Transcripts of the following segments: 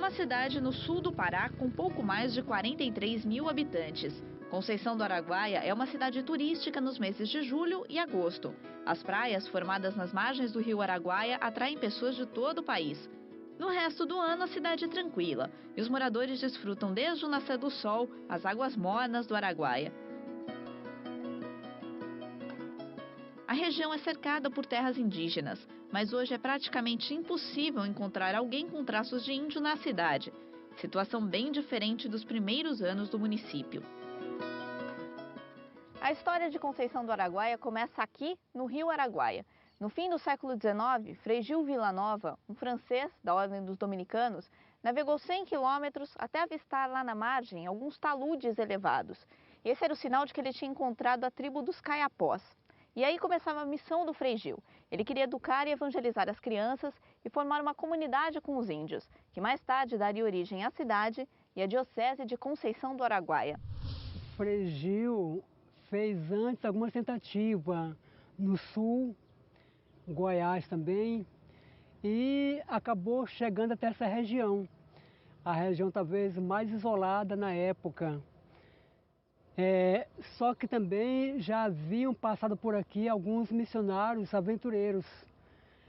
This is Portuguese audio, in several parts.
uma cidade no sul do Pará com pouco mais de 43 mil habitantes. Conceição do Araguaia é uma cidade turística nos meses de julho e agosto. As praias, formadas nas margens do rio Araguaia, atraem pessoas de todo o país. No resto do ano, a cidade é tranquila e os moradores desfrutam desde o nascer do sol as águas mornas do Araguaia. A região é cercada por terras indígenas, mas hoje é praticamente impossível encontrar alguém com traços de índio na cidade. Situação bem diferente dos primeiros anos do município. A história de Conceição do Araguaia começa aqui, no rio Araguaia. No fim do século XIX, Frei Gil Villanova, um francês da Ordem dos Dominicanos, navegou 100 quilômetros até avistar lá na margem alguns taludes elevados. Esse era o sinal de que ele tinha encontrado a tribo dos Caiapós. E aí começava a missão do Frei Gil. Ele queria educar e evangelizar as crianças e formar uma comunidade com os índios, que mais tarde daria origem à cidade e à diocese de Conceição do Araguaia. Frei Gil fez antes algumas tentativas no sul, Goiás também, e acabou chegando até essa região, a região talvez mais isolada na época. Só que também já haviam passado por aqui alguns missionários aventureiros,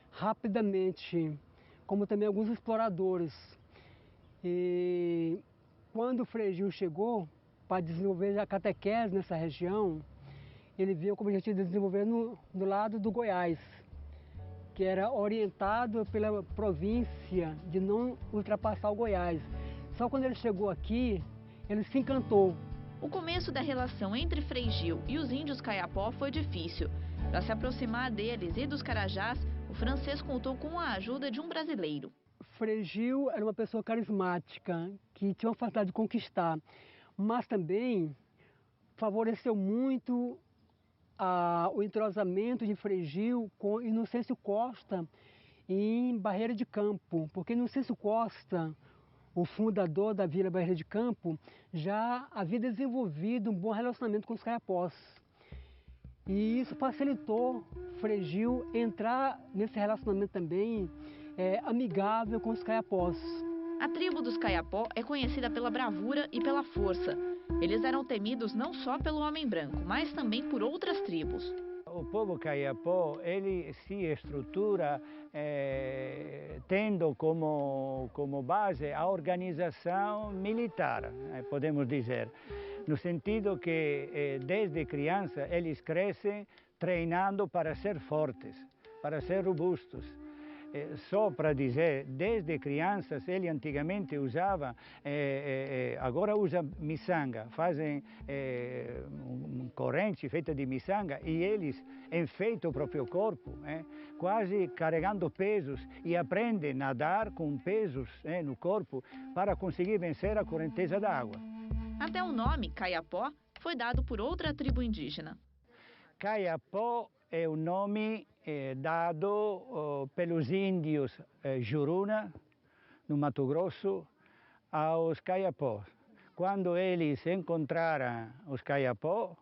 rapidamente, como também alguns exploradores. E quando o Frei Gil chegou para desenvolver a catequese nessa região, ele viu como objetivo de desenvolver no lado do Goiás, que era orientado pela província de não ultrapassar o Goiás. Só quando ele chegou aqui, ele se encantou. O começo da relação entre Frei Gil e os índios Caiapó foi difícil. Para se aproximar deles e dos Carajás, o francês contou com a ajuda de um brasileiro. Frei Gil era uma pessoa carismática, que tinha uma facilidade de conquistar, mas também favoreceu muito o entrosamento de Frei Gil com Inocêncio Costa em Barreira de Campo, porque Inocêncio Costa, o fundador da Vila Barreira de Campo, já havia desenvolvido um bom relacionamento com os Caiapós. E isso facilitou Frei Gil entrar nesse relacionamento também amigável com os Caiapós. A tribo dos Caiapó é conhecida pela bravura e pela força. Eles eram temidos não só pelo homem branco, mas também por outras tribos. O povo Caiapó, ele se estrutura tendo como base a organização militar, podemos dizer, no sentido que desde criança eles crescem treinando para ser fortes, para ser robustos. Só para dizer, desde crianças ele antigamente usava, agora usa miçanga, fazem corrente feita de miçanga e eles enfeitam o próprio corpo, quase carregando pesos e aprendem a nadar com pesos no corpo para conseguir vencer a correnteza da água. Até o nome Caiapó foi dado por outra tribo indígena. Caiapó é o nome dado pelos índios Juruna, no Mato Grosso, aos Caiapós. Quando eles encontraram os Caiapó,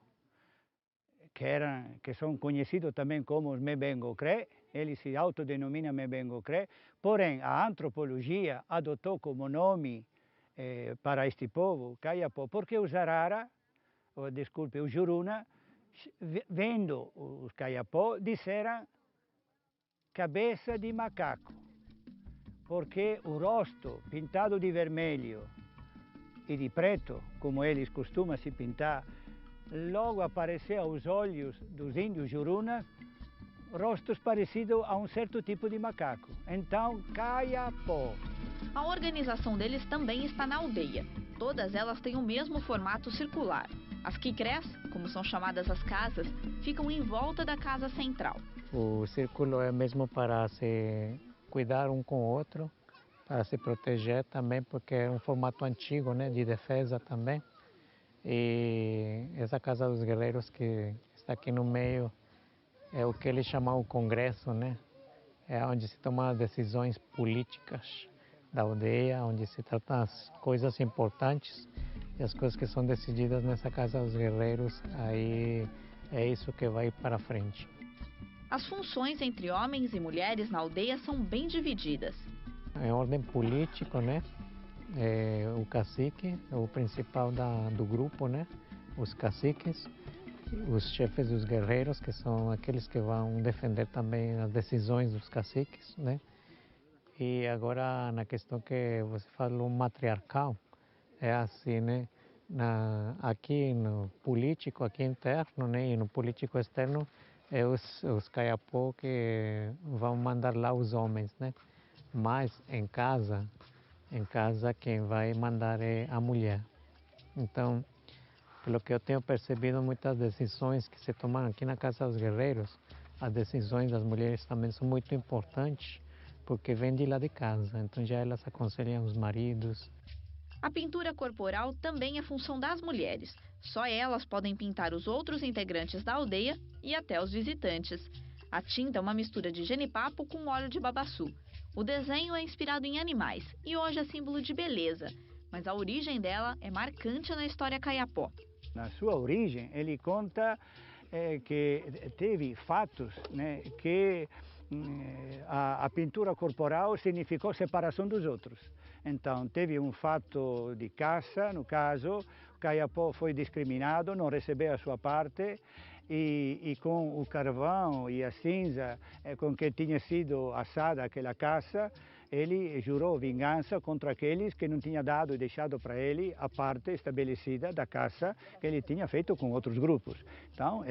que são conhecidos também como os Mebengocré, eles se autodenominam Mebengocré, porém a antropologia adotou como nome para este povo Caiapó, porque os Arara, os Juruna, vendo os Caiapó, disseram cabeça de macaco, porque o rosto pintado de vermelho e de preto, como eles costumam se pintar, logo apareceu aos olhos dos índios Jurunas rostos parecidos a um certo tipo de macaco. Então, Caiapó. A organização deles também está na aldeia. Todas elas têm o mesmo formato circular. As quikrés, como são chamadas as casas, ficam em volta da casa central. O círculo é mesmo para se cuidar um com o outro, para se proteger também, porque é um formato antigo, né, de defesa também. E essa Casa dos Guerreiros que está aqui no meio é o que eles chamam o Congresso, né? É onde se tomam as decisões políticas da aldeia, onde se tratam as coisas importantes e as coisas que são decididas nessa Casa dos Guerreiros, aí é isso que vai para frente. As funções entre homens e mulheres na aldeia são bem divididas. Em ordem política, né? o cacique, o principal do grupo, né? Os caciques, os chefes dos guerreiros, que são aqueles que vão defender também as decisões dos caciques, né? E agora, na questão que você falou matriarcal, é assim, né? Aqui no político, aqui interno, né? E no político externo, é os caiapó que vão mandar lá os homens, né? Mas em casa quem vai mandar é a mulher. Então, pelo que eu tenho percebido, muitas decisões que se tomam aqui na Casa dos Guerreiros, as decisões das mulheres também são muito importantes, porque vêm de lá de casa. Então já elas aconselham os maridos. A pintura corporal também é função das mulheres. Só elas podem pintar os outros integrantes da aldeia e até os visitantes. A tinta é uma mistura de jenipapo com óleo de babaçu. O desenho é inspirado em animais e hoje é símbolo de beleza, mas a origem dela é marcante na história caiapó. Na sua origem, ele conta que teve fatos, né, que a pintura corporal significou separação dos outros. Então, teve um fato de caça, no caso, o caiapó foi discriminado, não recebeu a sua parte, e com o carvão e a cinza com que tinha sido assada aquela caça, ele jurou vingança contra aqueles que não tinham dado e deixado para ele a parte estabelecida da caça que ele tinha feito com outros grupos. Então,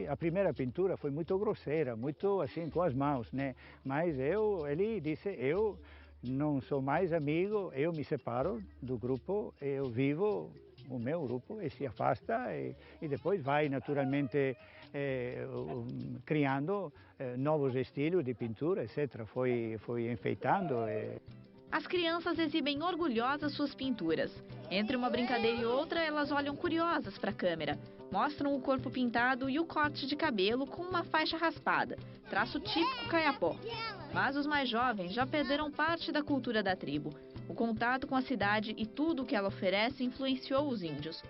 a primeira pintura foi muito grosseira, muito assim com as mãos, né? Mas ele disse, eu não sou mais amigo, eu me separo do grupo, eu vivo o meu grupo e se afasta e depois vai naturalmente criando novos estilos de pintura, etc. Foi enfeitando. As crianças exibem orgulhosas suas pinturas. Entre uma brincadeira e outra, elas olham curiosas para a câmera. Mostram o corpo pintado e o corte de cabelo com uma faixa raspada, traço típico caiapó. Mas os mais jovens já perderam parte da cultura da tribo. O contato com a cidade e tudo o que ela oferece influenciou os índios.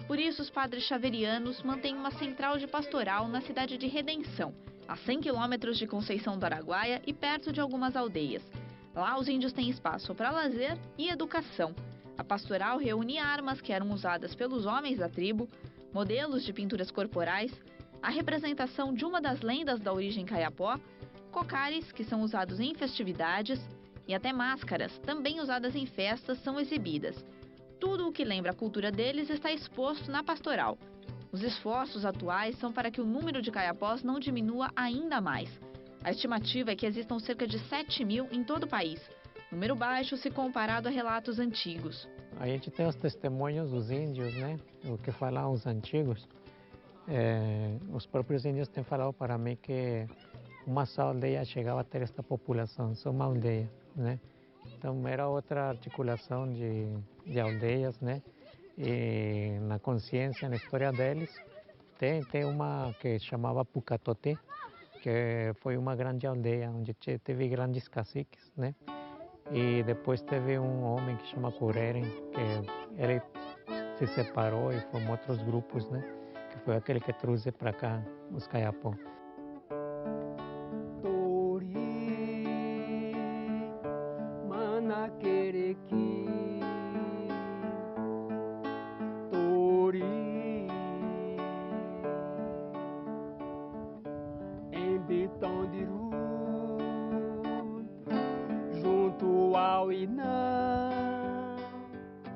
Por isso, os padres xaverianos mantêm uma central de pastoral na cidade de Redenção, a 100 quilômetros de Conceição do Araguaia e perto de algumas aldeias. Lá, os índios têm espaço para lazer e educação. A pastoral reúne armas que eram usadas pelos homens da tribo, modelos de pinturas corporais, a representação de uma das lendas da origem caiapó, cocares, que são usados em festividades, e até máscaras, também usadas em festas, são exibidas. Tudo o que lembra a cultura deles está exposto na pastoral. Os esforços atuais são para que o número de caiapós não diminua ainda mais. A estimativa é que existam cerca de 7.000 em todo o país, número baixo se comparado a relatos antigos. A gente tem os testemunhos dos índios, né? O que falam os antigos. Os próprios índios têm falado para mim que uma só aldeia chegava a ter esta população, só uma aldeia, né? Então era outra articulação de aldeias, né? E na consciência, na história deles, tem uma que chamava Pucatoté, que foi uma grande aldeia onde teve grandes caciques, né? E depois teve um homem que chama Cureren, que ele se separou e formou outros grupos, né? Que foi aquele que trouxe para cá os caiapó.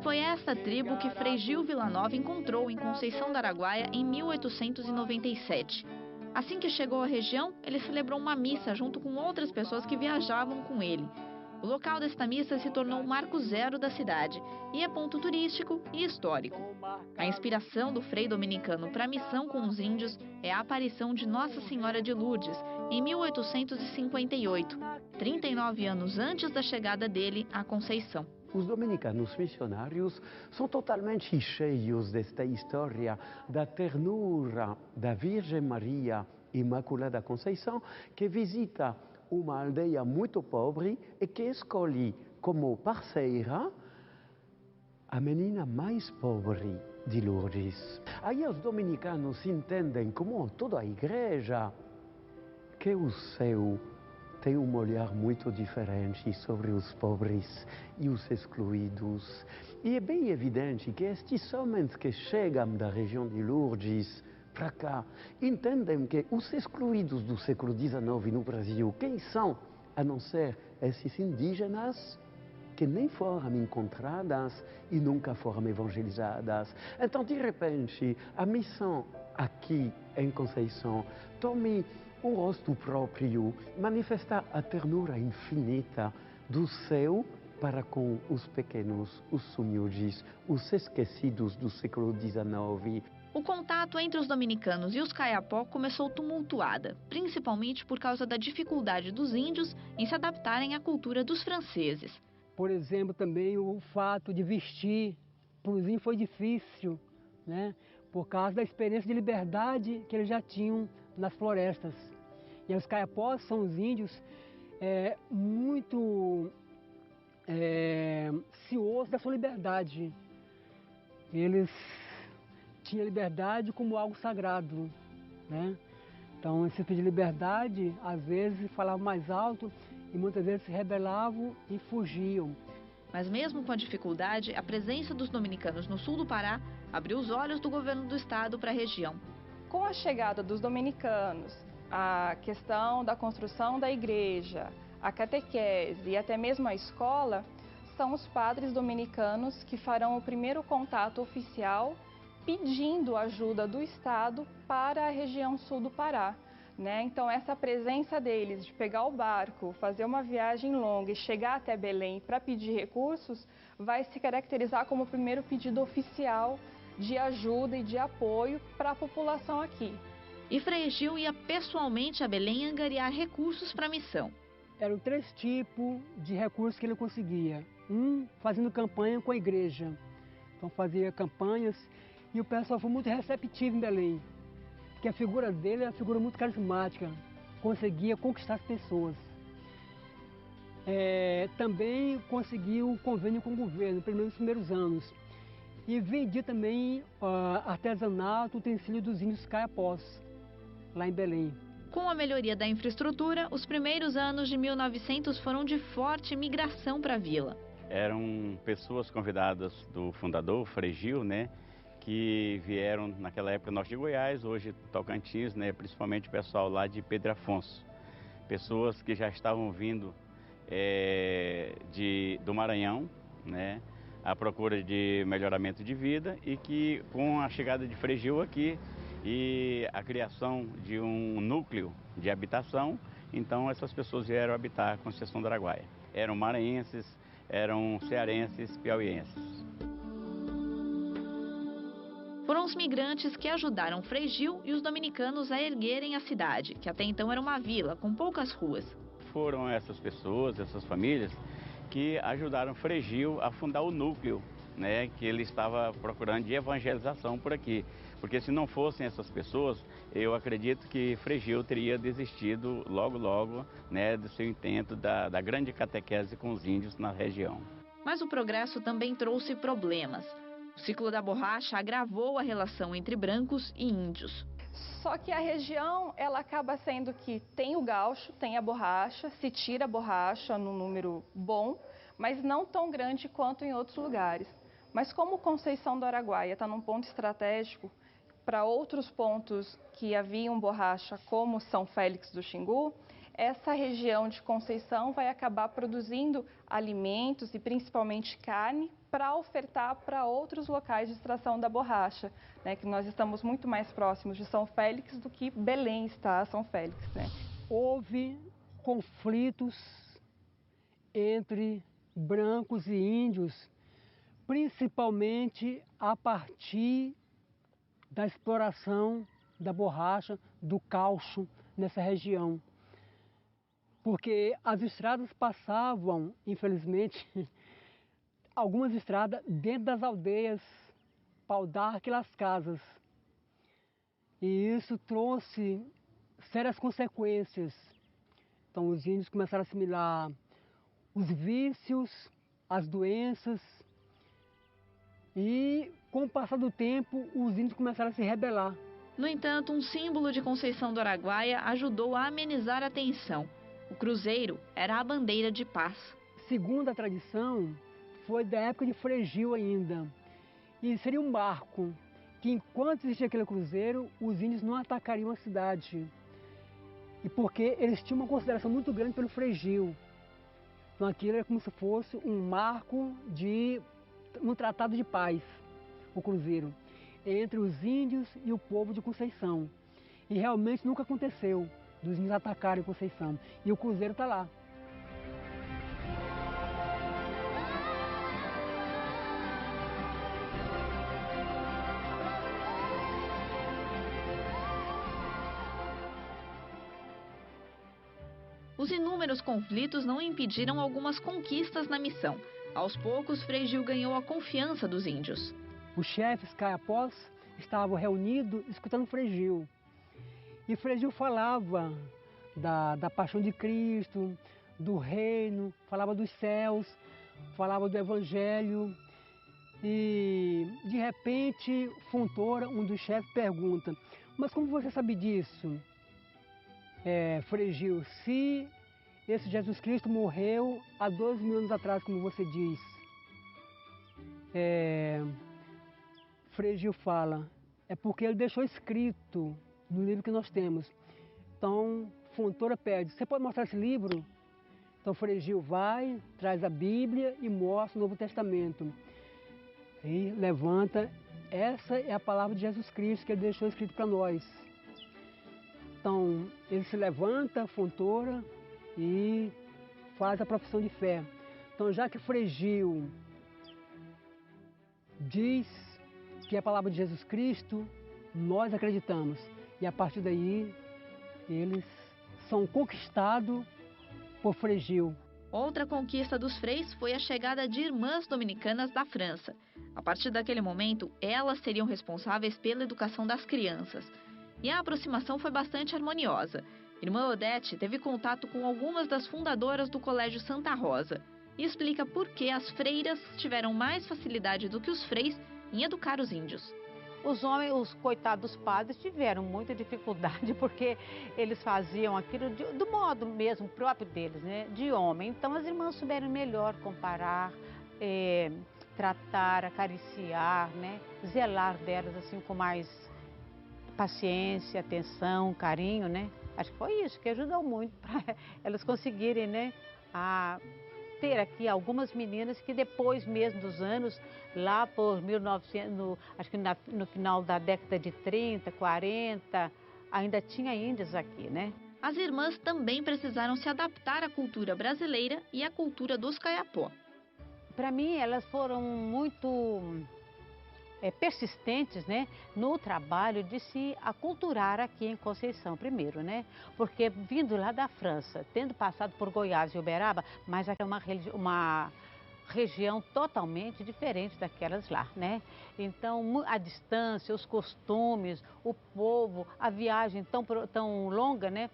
Foi essa tribo que Frei Gil Villanova encontrou em Conceição do Araguaia em 1897. Assim que chegou à região, ele celebrou uma missa junto com outras pessoas que viajavam com ele. O local desta missa se tornou o marco zero da cidade e é ponto turístico e histórico. A inspiração do Frei dominicano para a missão com os índios é a aparição de Nossa Senhora de Lourdes, em 1858, 39 anos antes da chegada dele à Conceição. Os dominicanos missionários são totalmente cheios desta história da ternura da Virgem Maria Imaculada Conceição, que visita uma aldeia muito pobre e que escolhe como parceira a menina mais pobre de Lourdes. Aí os dominicanos entendem, como toda a igreja, que o céu tem um olhar muito diferente sobre os pobres e os excluídos. E é bem evidente que estes homens que chegam da região de Lourdes para cá entendem que os excluídos do século XIX no Brasil, quem são, a não ser esses indígenas que nem foram encontradas e nunca foram evangelizadas. Então, de repente, a missão aqui em Conceição tome um rosto próprio, manifestar a ternura infinita do céu para com os pequenos, os humildes, os esquecidos do século XIX. O contato entre os dominicanos e os Kayapó começou tumultuada, principalmente por causa da dificuldade dos índios em se adaptarem à cultura dos franceses. Por exemplo, também o fato de vestir para os índios foi difícil, né? Por causa da experiência de liberdade que eles já tinham nas florestas. E os Kayapós são os índios muito ciosos da sua liberdade. Eles tinham a liberdade como algo sagrado, né? Então, esse tipo de liberdade, às vezes, falavam mais alto e muitas vezes se rebelavam e fugiam. Mas mesmo com a dificuldade, a presença dos dominicanos no sul do Pará abriu os olhos do governo do estado para a região. Com a chegada dos dominicanos, a questão da construção da igreja, a catequese e até mesmo a escola, são os padres dominicanos que farão o primeiro contato oficial pedindo ajuda do estado para a região sul do Pará. Então, essa presença deles de pegar o barco, fazer uma viagem longa e chegar até Belém para pedir recursos, vai se caracterizar como o primeiro pedido oficial de ajuda e de apoio para a população aqui. E Frei Gil ia pessoalmente a Belém angariar recursos para a missão. Eram 3 tipos de recursos que ele conseguia. Fazendo campanha com a igreja. Então fazia campanhas e o pessoal foi muito receptivo em Belém. Porque a figura dele é uma figura muito carismática, conseguia conquistar as pessoas. Também conseguiu um convênio com o governo, pelo menos nos primeiros anos. E vendia também artesanato, utensílio dos índios Kayapós, lá em Belém. Com a melhoria da infraestrutura, os primeiros anos de 1900 foram de forte migração para a vila. Eram pessoas convidadas do fundador, Frei Gil, que vieram naquela época norte de Goiás, hoje Tocantins, principalmente o pessoal lá de Pedro Afonso. Pessoas que já estavam vindo do Maranhão, à procura de melhoramento de vida e que com a chegada de Frei Gil aqui e a criação de um núcleo de habitação, então essas pessoas vieram habitar a Conceição do Araguaia. Eram maranhenses, eram cearenses, piauienses. Foram os migrantes que ajudaram Frei Gil e os dominicanos a erguerem a cidade, que até então era uma vila com poucas ruas. Foram essas pessoas, essas famílias, que ajudaram Frei Gil a fundar o núcleo, que ele estava procurando de evangelização por aqui. Porque se não fossem essas pessoas, eu acredito que Frei Gil teria desistido logo, do seu intento da grande catequese com os índios na região. Mas o progresso também trouxe problemas. O ciclo da borracha agravou a relação entre brancos e índios. Só que a região, ela acaba sendo que tem o gaúcho, tem a borracha, se tira a borracha num número bom, mas não tão grande quanto em outros lugares. Mas como Conceição do Araguaia está num ponto estratégico, para outros pontos que haviam borracha, como São Félix do Xingu, essa região de Conceição vai acabar produzindo alimentos e principalmente carne para ofertar para outros locais de extração da borracha, que nós estamos muito mais próximos de São Félix do que Belém está a São Félix. Houve conflitos entre brancos e índios, principalmente a partir da exploração da borracha, do caucho nessa região. Porque as estradas passavam, infelizmente, algumas estradas dentro das aldeias, Pau d'Arco e Las Casas. E isso trouxe sérias consequências. Então os índios começaram a assimilar os vícios, as doenças. E com o passar do tempo, os índios começaram a se rebelar. No entanto, um símbolo de Conceição do Araguaia ajudou a amenizar a tensão. O cruzeiro era a bandeira de paz. Segundo a tradição, foi da época de Frei Gil ainda. E seria um barco que, enquanto existia aquele cruzeiro, os índios não atacariam a cidade. E porque eles tinham uma consideração muito grande pelo Frei Gil. Então aquilo era como se fosse um marco de um tratado de paz, o cruzeiro, entre os índios e o povo de Conceição. E realmente nunca aconteceu dos índios atacarem Conceição. E o cruzeiro está lá. Os inúmeros conflitos não impediram algumas conquistas na missão. Aos poucos, Frei Gil ganhou a confiança dos índios. Os chefes caiapós estavam reunidos escutando Frei Gil. E Frei Gil falava da paixão de Cristo, do reino, falava dos céus, falava do evangelho. E, de repente, Fontoura, um dos chefes, pergunta: mas como você sabe disso, Frei Gil, se esse Jesus Cristo morreu há 2000 anos atrás, como você diz? Frei Gil fala, é porque ele deixou escrito no livro que nós temos. Então, Fontoura pede, você pode mostrar esse livro? Então, Frei Gil vai, traz a Bíblia e mostra o Novo Testamento. E levanta, essa é a palavra de Jesus Cristo que ele deixou escrito para nós. Então, ele se levanta, Fontoura, e faz a profissão de fé. Então, já que Frei Gil diz que é a palavra de Jesus Cristo, nós acreditamos. E a partir daí, eles são conquistados por Frei Gil. Outra conquista dos freis foi a chegada de irmãs dominicanas da França. A partir daquele momento, elas seriam responsáveis pela educação das crianças. E a aproximação foi bastante harmoniosa. Irmã Odete teve contato com algumas das fundadoras do Colégio Santa Rosa e explica por que as freiras tiveram mais facilidade do que os freis em educar os índios. Os homens, os coitados padres, tiveram muita dificuldade porque eles faziam aquilo do modo mesmo próprio deles, né, de homem. Então as irmãs souberam melhor comparar, tratar, acariciar, né, zelar delas assim com mais paciência, atenção, carinho, né? Acho que foi isso que ajudou muito para elas conseguirem, né, a ter aqui algumas meninas que depois mesmo dos anos, lá por 1900, acho que no final da década de 30, 40, ainda tinha índios aqui, né? As irmãs também precisaram se adaptar à cultura brasileira e à cultura dos caiapó. Para mim, elas foram muito persistentes, né, no trabalho de se aculturar aqui em Conceição primeiro, né? Porque vindo lá da França, tendo passado por Goiás e Uberaba, mas aqui é uma região totalmente diferente daquelas lá, né? Então, a distância, os costumes, o povo, a viagem tão longa, né?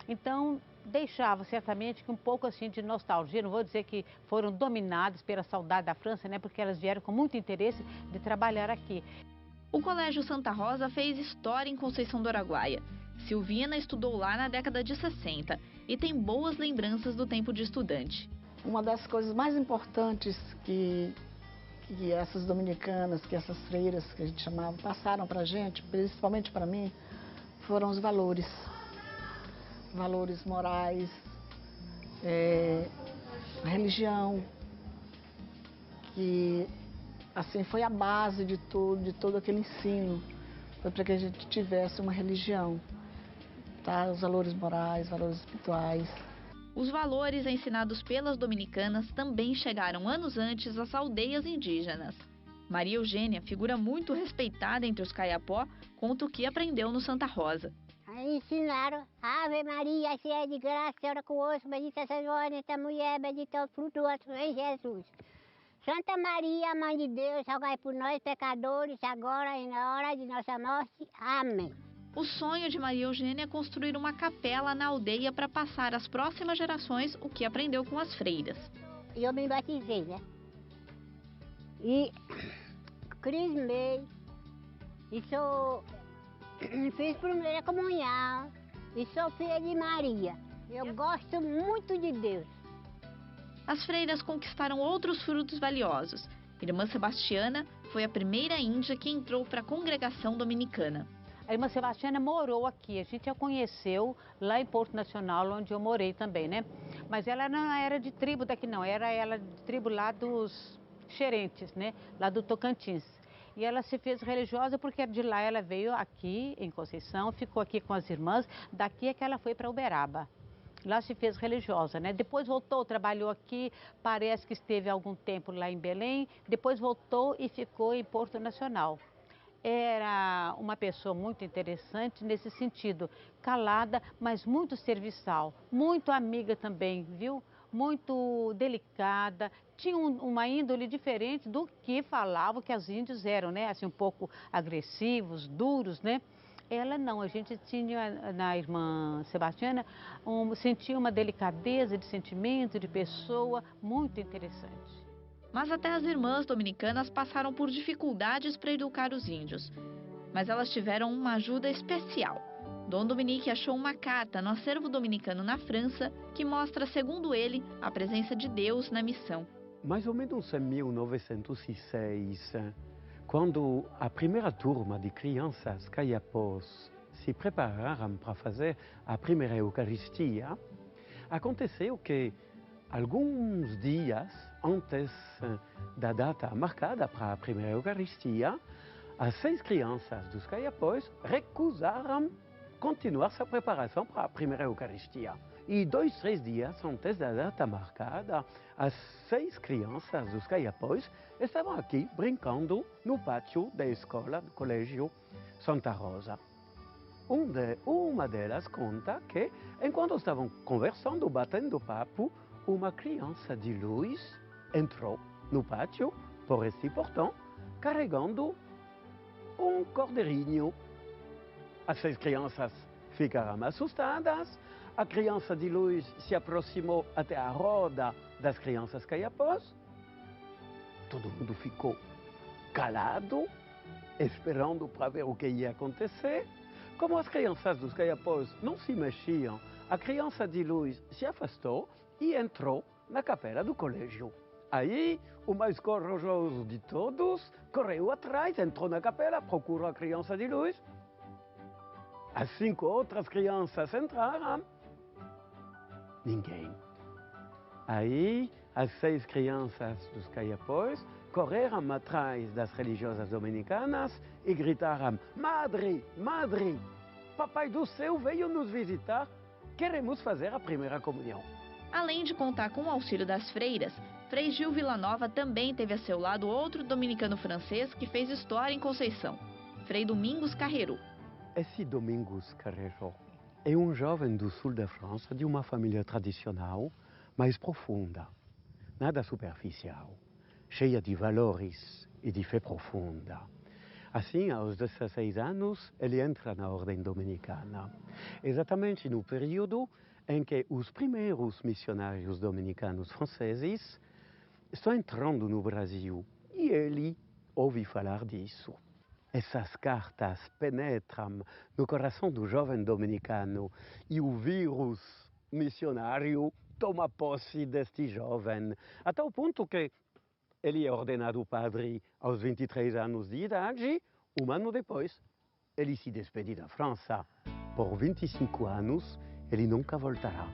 Então, deixava certamente que um pouco assim de nostalgia, não vou dizer que foram dominadas pela saudade da França, né, porque elas vieram com muito interesse de trabalhar aqui. O Colégio Santa Rosa fez história em Conceição do Araguaia. Silvina estudou lá na década de 60 e tem boas lembranças do tempo de estudante. Uma das coisas mais importantes que essas dominicanas, que essas freiras que a gente chamava, passaram para a gente, principalmente para mim, foram os valores. Valores morais, a religião, que assim foi a base de todo aquele ensino, foi para que a gente tivesse uma religião, tá? Os valores morais, valores espirituais. Os valores ensinados pelas dominicanas também chegaram anos antes às aldeias indígenas. Maria Eugênia, figura muito respeitada entre os caiapó, conta o que aprendeu no Santa Rosa. Ensinaram, Ave Maria, cheia de graça, Senhora convosco, bendita sois vós nesta mulher, bendito é o fruto do vosso ventre, Jesus. Santa Maria, Mãe de Deus, rogai por nós, pecadores, agora e na hora de nossa morte. Amém. O sonho de Maria Eugênia é construir uma capela na aldeia para passar às próximas gerações o que aprendeu com as freiras. Eu me batizei, né? E crismei, e fiz primeira comunhão, e sou filha de Maria. Eu gosto muito de Deus. As freiras conquistaram outros frutos valiosos. Irmã Sebastiana foi a primeira índia que entrou para a congregação dominicana. A irmã Sebastiana morou aqui, a gente a conheceu lá em Porto Nacional, onde eu morei também, né? Mas ela não era de tribo daqui não, era ela de tribo lá dos Xerentes, né? Lá do Tocantins. E ela se fez religiosa porque de lá ela veio aqui em Conceição, ficou aqui com as irmãs, daqui é que ela foi para Uberaba. Lá se fez religiosa, né? Depois voltou, trabalhou aqui, parece que esteve algum tempo lá em Belém, depois voltou e ficou em Porto Nacional. Era uma pessoa muito interessante nesse sentido, calada, mas muito serviçal, muito amiga também, viu? Muito delicada, tinha uma índole diferente do que falavam que os índios eram, né? Assim, um pouco agressivos, duros, né? Ela não, a gente tinha na irmã Sebastiana, sentia uma delicadeza de sentimento, de pessoa muito interessante. Mas até as irmãs dominicanas passaram por dificuldades para educar os índios. Mas elas tiveram uma ajuda especial. Dom Dominique achou uma carta no acervo dominicano na França que mostra, segundo ele, a presença de Deus na missão. Mais ou menos em 1906, quando a primeira turma de crianças caiapós se prepararam para fazer a primeira Eucaristia, aconteceu que alguns dias antes da data marcada para a primeira Eucaristia, as 6 crianças dos caiapós recusaram continuar sua preparação para a primeira Eucaristia. E 2, 3 dias antes da data marcada, as 6 crianças dos caiapós estavam aqui brincando no pátio da escola do Colégio Santa Rosa. Uma delas conta que, enquanto estavam conversando, batendo papo, uma criança de luz entrou no pátio por este portão, carregando um cordeirinho. As 6 crianças ficaram assustadas. A criança de luz se aproximou até a roda das crianças caiapós. Todo mundo ficou calado, esperando para ver o que ia acontecer. Como as crianças dos caiapós não se mexiam, a criança de luz se afastou e entrou na capela do colégio. Aí, o mais corajoso de todos correu atrás, entrou na capela, procurou a criança de luz. As 5 outras crianças entraram. Ninguém. Aí, as 6 crianças dos caiapós correram atrás das religiosas dominicanas e gritaram: Madre, Madre, Papai do Céu veio nos visitar, queremos fazer a primeira comunhão. Além de contar com o auxílio das freiras, Frei Gil Villanova também teve a seu lado outro dominicano francês que fez história em Conceição, Frei Domingos Carreiro. Esse Domingos Carreiro é um jovem do sul da França de uma família tradicional, mas profunda, nada superficial, cheia de valores e de fé profunda. Assim, aos 16 anos, ele entra na ordem dominicana, exatamente no período em que os primeiros missionários dominicanos franceses estão entrando no Brasil e ele ouve falar disso. Essas cartas penetram no coração do jovem dominicano e o vírus missionário toma posse deste jovem, até o ponto que ele é ordenado padre aos 23 anos de idade. Um ano depois, ele se despede da França. Por 25 anos, ele nunca voltará.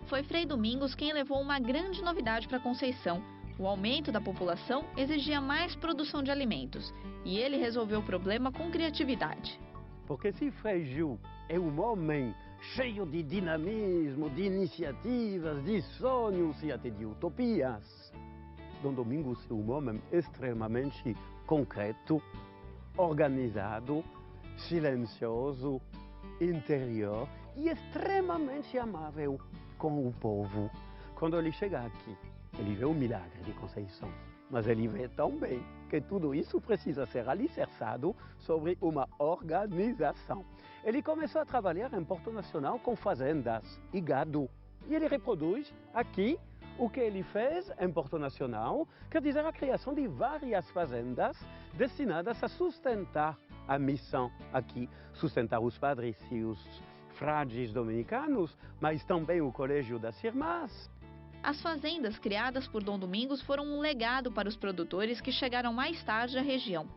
Foi Frei Domingos quem levou uma grande novidade para Conceição. O aumento da população exigia mais produção de alimentos e ele resolveu o problema com criatividade. Porque se Frei Gil é um homem cheio de dinamismo, de iniciativas, de sonhos e até de utopias, Dom Domingos é um homem extremamente concreto, organizado, silencioso, interior e extremamente amável com o povo. Quando ele chega aqui, ele vê o milagre de Conceição, mas ele vê também que tudo isso precisa ser alicerçado sobre uma organização. Ele começou a trabalhar em Porto Nacional com fazendas e gado, e ele reproduz aqui o que ele fez em Porto Nacional, quer dizer a criação de várias fazendas destinadas a sustentar a missão aqui, sustentar os padres e os frades dominicanos, mas também o Colégio das Irmãs. As fazendas criadas por Dom Domingos foram um legado para os produtores que chegaram mais tarde à região.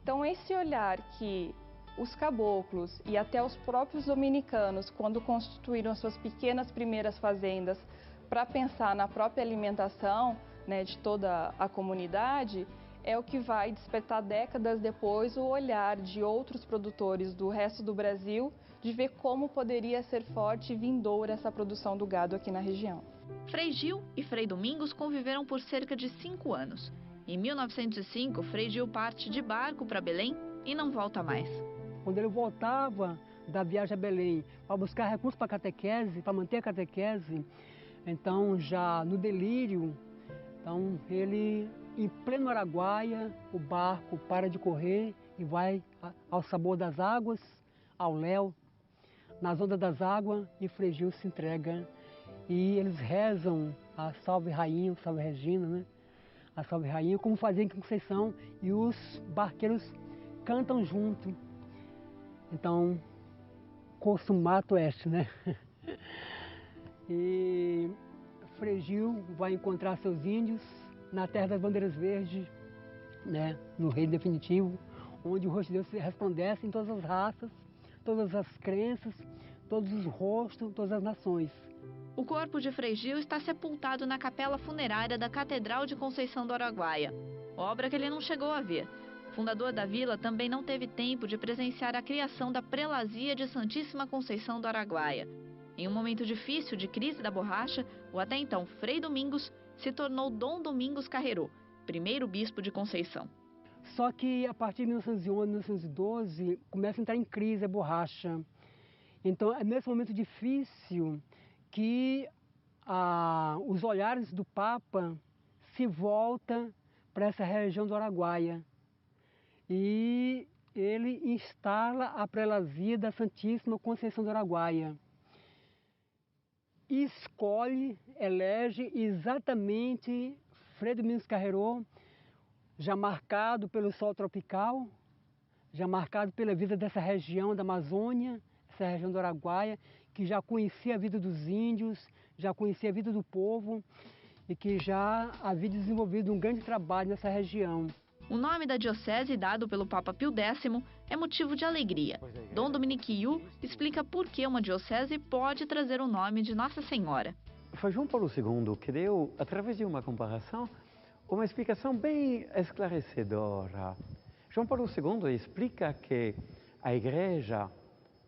Então, esse olhar que os caboclos e até os próprios dominicanos, quando constituíram suas pequenas primeiras fazendas para pensar na própria alimentação, né, de toda a comunidade, é o que vai despertar décadas depois o olhar de outros produtores do resto do Brasil de ver como poderia ser forte e vindoura essa produção do gado aqui na região. Frei Gil e Frei Domingos conviveram por cerca de 5 anos. Em 1905, Frei Gil parte de barco para Belém e não volta mais. Quando ele voltava da viagem a Belém para buscar recursos para a catequese, para manter a catequese, então já no delírio, então ele, em pleno Araguaia, o barco para de correr e vai ao sabor das águas, ao léu, nas ondas das águas, e Frei Gil se entrega. E eles rezam a Salve Rainha, Salve Regina, né? A Salve Rainha, como faziam em Conceição, e os barqueiros cantam junto. Então, consumato est, né? E Frei Gil vai encontrar seus índios na Terra das Bandeiras Verdes, né? No Reino Definitivo, onde o rosto de Deus resplandece em todas as raças, todas as crenças, todos os rostos, todas as nações. O corpo de Frei Gil está sepultado na capela funerária da Catedral de Conceição do Araguaia, obra que ele não chegou a ver. O fundador da vila também não teve tempo de presenciar a criação da prelazia de Santíssima Conceição do Araguaia. Em um momento difícil de crise da borracha, o até então Frei Domingos se tornou Dom Domingos Carreiro, primeiro bispo de Conceição. Só que a partir de 1911, 1912, começa a entrar em crise a borracha. Então é nesse momento difícil que os olhares do Papa se voltam para essa região do Araguaia. E ele instala a prelazia da Santíssima Conceição do Araguaia. E elege exatamente Frei Domingos Carreiro, já marcado pelo sol tropical, já marcado pela vida dessa região da Amazônia, essa região do Araguaia, que já conhecia a vida dos índios, já conhecia a vida do povo e que já havia desenvolvido um grande trabalho nessa região. O nome da diocese dado pelo Papa Pio X é motivo de alegria. Dom Dominique Yu explica por que uma diocese pode trazer o nome de Nossa Senhora. Foi João Paulo II que deu, através de uma comparação, uma explicação bem esclarecedora. João Paulo II explica que a Igreja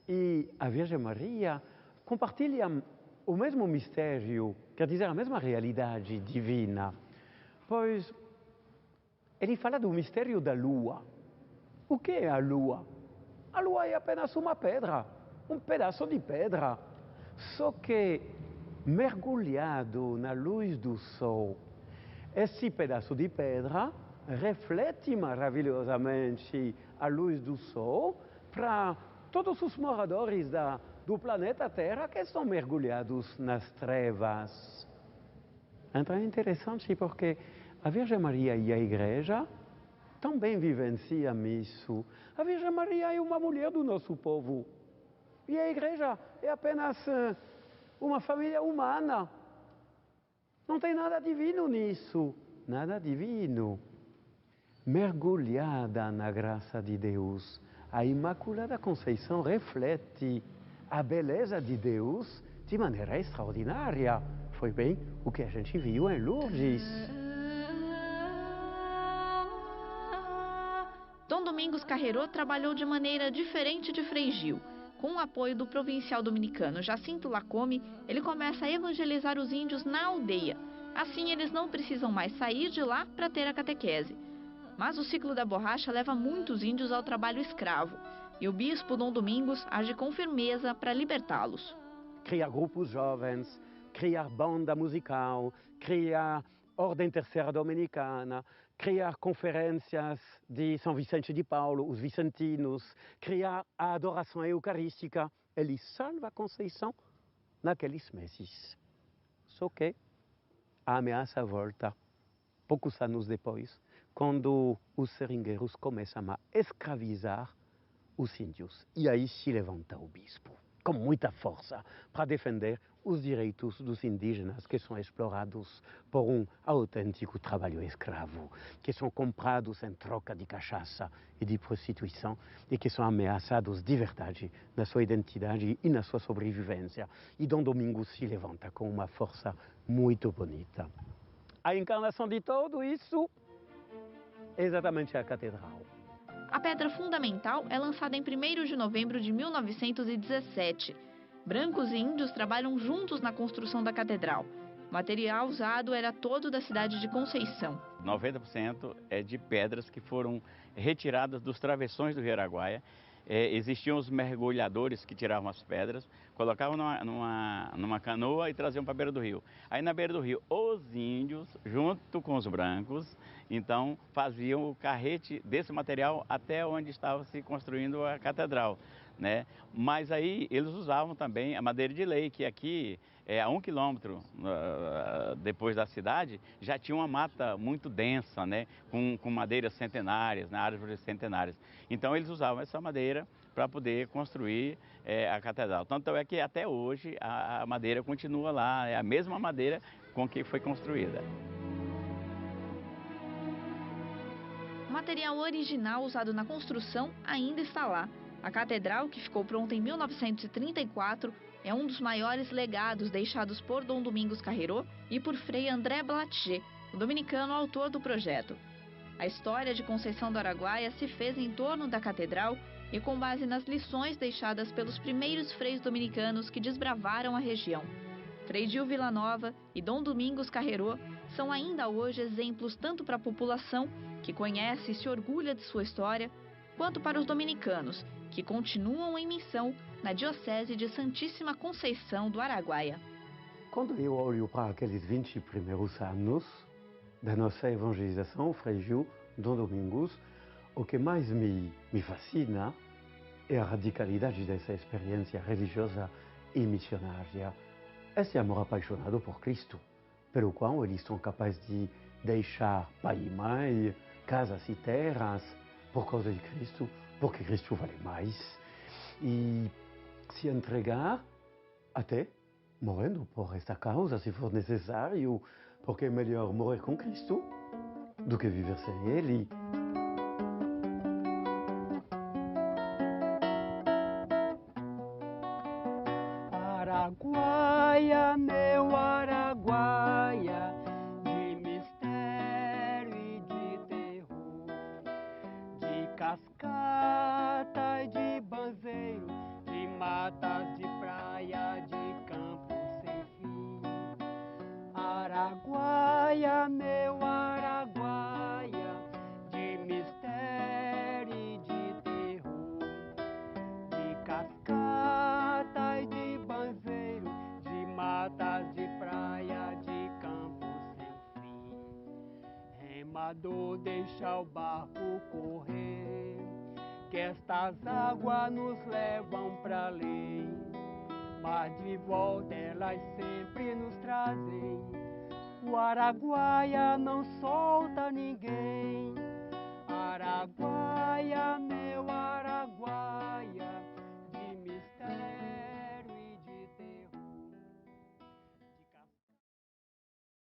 e a Virgem Maria compartilham o mesmo mistério, quer dizer, a mesma realidade divina, pois ele fala do mistério da Lua. O que é a Lua? A Lua é apenas uma pedra, um pedaço de pedra, só que mergulhado na luz do sol. Esse pedaço de pedra reflete maravilhosamente a luz do sol para todos os moradores do planeta Terra que estão mergulhados nas trevas. Então é interessante porque a Virgem Maria e a Igreja também vivenciam isso. A Virgem Maria é uma mulher do nosso povo. E a Igreja é apenas uma família humana. Não tem nada divino nisso. Nada divino. Mergulhada na graça de Deus, a Imaculada Conceição reflete a beleza de Deus de maneira extraordinária. Foi bem o que a gente viu em Lourdes. Dom Domingos Carreiro trabalhou de maneira diferente de Frei Gil. Com o apoio do provincial dominicano Jacinto Lacome, ele começa a evangelizar os índios na aldeia. Assim, eles não precisam mais sair de lá para ter a catequese. Mas o ciclo da borracha leva muitos índios ao trabalho escravo. E o bispo Dom Domingos age com firmeza para libertá-los. Criar grupos jovens, criar banda musical, criar Ordem Terceira Dominicana, criar conferências de São Vicente de Paulo, os vicentinos, criar a adoração eucarística. Ele salva a Conceição naqueles meses. Só que a ameaça volta poucos anos depois, quando os seringueiros começam a escravizar os índios. E aí se levanta o bispo. com muita força para defender os direitos dos indígenas que são explorados por um autêntico trabalho escravo, que são comprados em troca de cachaça e de prostituição e que são ameaçados de verdade na sua identidade e na sua sobrevivência. E Dom Domingos se levanta com uma força muito bonita. A encarnação de tudo isso é exatamente a catedral. A pedra fundamental é lançada em 1º de novembro de 1917. Brancos e índios trabalham juntos na construção da catedral. O material usado era todo da cidade de Conceição. 90% é de pedras que foram retiradas dos travessões do Rio Araguaia. Existiam os mergulhadores que tiravam as pedras, colocavam numa canoa e traziam para a beira do rio. Aí na beira do rio, os índios, junto com os brancos, então faziam o carrete desse material até onde estava se construindo a catedral, né? Mas aí eles usavam também a madeira de lei, que aqui a 1 quilômetro depois da cidade já tinha uma mata muito densa, né? Com madeiras centenárias, né? Árvores centenárias. Então eles usavam essa madeira para poder construir a catedral. Tanto é que até hoje a madeira continua lá, é a mesma madeira com que foi construída. O material original usado na construção ainda está lá. A catedral, que ficou pronta em 1934, é um dos maiores legados deixados por Dom Domingos Carreiro e por Frei André Blattger, o dominicano autor do projeto. A história de Conceição do Araguaia se fez em torno da catedral e com base nas lições deixadas pelos primeiros freis dominicanos que desbravaram a região. Frei Gil Villanova e Dom Domingos Carreiro são ainda hoje exemplos tanto para a população, que conhece e se orgulha de sua história, quanto para os dominicanos, que continuam em missão na Diocese de Santíssima Conceição do Araguaia. Quando eu olho para aqueles 20 primeiros anos da nossa evangelização, Frei Gil, Dom Domingos, o que mais me fascina é a radicalidade dessa experiência religiosa e missionária. Esse amor apaixonado por Cristo, pelo qual eles são capazes de deixar pai e mãe, casas e terras, por causa de Cristo, porque Cristo vale mais, e se entregar até morrendo por esta causa, se for necessário, porque é melhor morrer com Cristo do que viver sem Ele. Araguaia, meu Araguaia, de mistério e de terror, de cascata e de banzeiro, de matas de praia, de campos sem fim. Araguaia, meu Araguaia, de mistério e de terror, de cascata e de banzeiro, de matas de praia, de campos sem fim. Remador, deixa o barco correr, que estas águas nos levam para além, mas de volta elas sempre nos trazem. O Araguaia não solta ninguém. Araguaia, meu Araguaia.